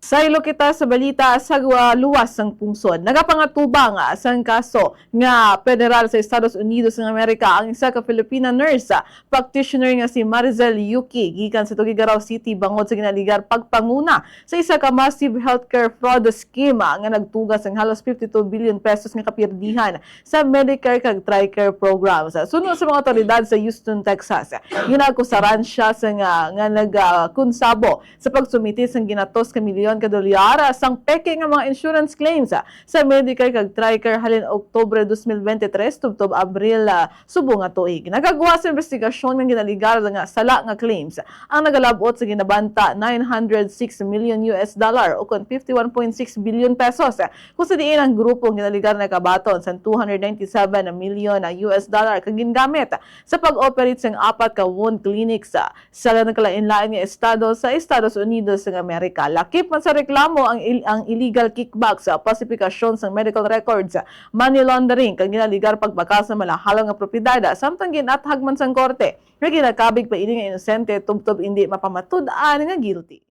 Saylo kita sa balita sa luwas ng pungsod. Nagapangatubang sang kaso nga federal sa Estados Unidos ng Amerika ang isa ka Filipina nurse practitioner nga si Marizel Yuki gikan sa Tugigaraw City bangod sa ginaligar pagpanguna sa isa ka massive healthcare fraud scheme nga nagtugas ng halos 52 billion pesos nga kapirdihan sa Medicare kag TRICARE programs. Sunod sa mga otoridad sa Houston, Texas, ginakusaran siya sa nga nagkunsabo sa pagsumiti sang ginatos ka milyon ka dolyar sang peke nga mga insurance claims sa Medicare kag TRICARE halin Oktubre 2023 tubtob Abril subong nga tuig. Nagagawa sa investigasyon nga ginaligar nga sala nga claims ang nagalabot sa ginabanta 906 million US dollar o kon 51.6 billion pesos. Kung sa diin ang grupo ginaligar na kabaton sa 297 million US dollar kag gingamit sa pag-operate sang apat ka wound clinics sa nagkalain-lain nga estado sa Estados Unidos ng Amerika. Lakip man sa reklamo ang illegal kickback sa pasipikasyon sa medical records, money laundering kag ginaligar pagbaka sa malahalong nga propiedad samtang ginathag man sang korte nga ginakabig pa ini nga inosente tubtob hindi mapamatud-an nga guilty.